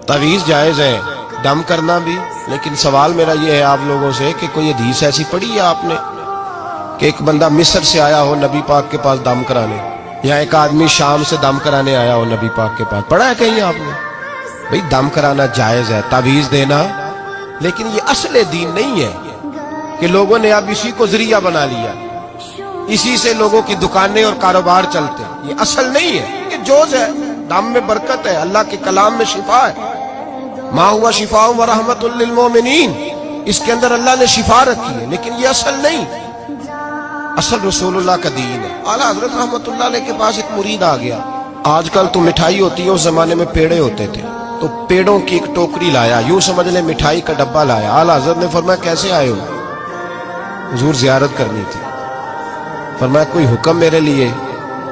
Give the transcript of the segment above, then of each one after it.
तावीज़ जायज़ है, दम करना भी, लेकिन सवाल मेरा ये है आप लोगों से कि कोई हदीस ऐसी पढ़ी है आपने कि एक बंदा मिस्र से आया हो नबी पाक के पास दम कराने, या एक आदमी शाम से दम कराने आया हो नबी पाक के पास? पढ़ा है कहीं आपने? भाई दम कराना जायज़ है, तावीज़ देना, लेकिन ये असले दीन नहीं है कि लोगों ने अब इसी को जरिया बना लिया, इसी से लोगों की दुकानें और कारोबार चलते हैं। ये असल नहीं है, ये जोज है। दम में बरकत है, अल्लाह के कलाम में शिफा है। मा हुआ शिफा व रहमतुल लिल मोमिनीन, इसके अंदर अल्लाह ने शिफा रखी है, लेकिन ये असल नहीं। असल रसूलुल्लाह का दीन है। आला हजरत रहमतुल्लाह अलैह के पास एक मुरीद आ गया। आजकल तो मिठाई होती है, उस जमाने में पेड़े होते थे, तो पेड़ों की एक टोकरी लाया, यूं समझ ले मिठाई का डब्बा लाया। आला हजरत ने फरमाया कैसे आए हो? हुजूर जियारत करनी थी। फरमाया कोई हुक्म मेरे लिए?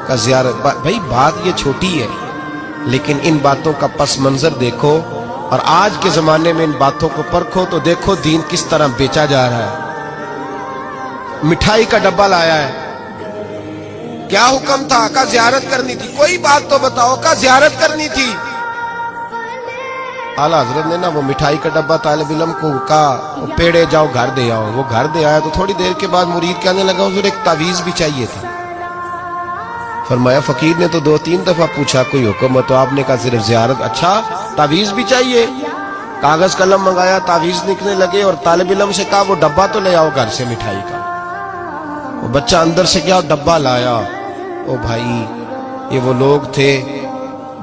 का जियारत। भाई बात ये छोटी है, लेकिन इन बातों का पस मंजर देखो और आज के जमाने में इन बातों को परखो तो देखो दीन किस तरह बेचा जा रहा है। मिठाई का डब्बा लाया है, क्या हुक्म था? का जियारत करनी थी। कोई बात तो बताओ। का जियारत करनी थी। आला हजरत ने ना वो मिठाई का डब्बा तालिब इल्म को कहा वो पेड़े जाओ घर दे आओ। वो घर दे आया तो थोड़ी देर के बाद मुरीद कहने लगा हुजूर एक तावीज़ भी चाहिए था। फरमाया फकीर ने तो 2-3 दफा पूछा कोई हुक्म है, तो आपने कहा सिर्फ जियारत। अच्छा तावीज़ भी चाहिए? कागज कलम मंगाया, तावीज़ लिखने लगे और तालिब इल्म से कहा वो डब्बा तो ले आओ घर से मिठाई का। वो बच्चा अंदर से गया डब्बा लाया। ओ भाई ये वो लोग थे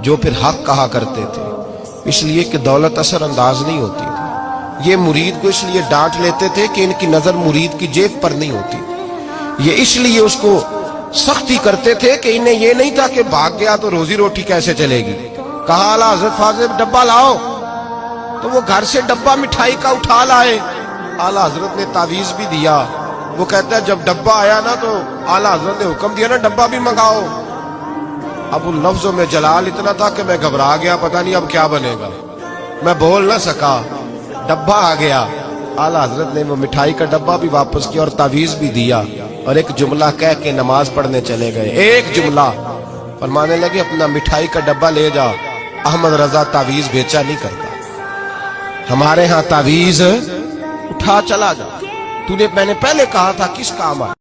जो फिर हक कहा करते थे, इसलिए कि दौलत असर अंदाज नहीं होती थी। ये मुरीद को इसलिए डांट लेते थे कि इनकी नजर मुरीद की जेब पर नहीं होती। ये इसलिए उसको सख्ती करते थे कि इन्हें ये नहीं था कि भाग गया तो रोजी रोटी कैसे चलेगी। कहा आला हजरत फाजिल डब्बा लाओ, तो वो घर से डब्बा मिठाई का उठा लाए। आला हजरत ने तावीज़ भी दिया। वो कहता है जब डब्बा आया ना तो आला हजरत ने हुक्म दिया ना डब्बा भी मंगाओ। अब उन लफ्जों में जलाल इतना था कि मैं घबरा गया, पता नहीं अब क्या बनेगा। मैं बोल ना सका, डब्बा आ गया। आला हजरत ने वो मिठाई का डब्बा भी वापस किया और तावीज़ भी दिया और एक जुमला कह के नमाज पढ़ने चले गए। एक जुमला फरमाने लगे अपना मिठाई का डब्बा ले जा, अहमद रजा तावीज़ बेचा नहीं करता, हमारे यहाँ तावीज़ उठा चला जा। तूने मैंने पहले कहा था किस काम आया।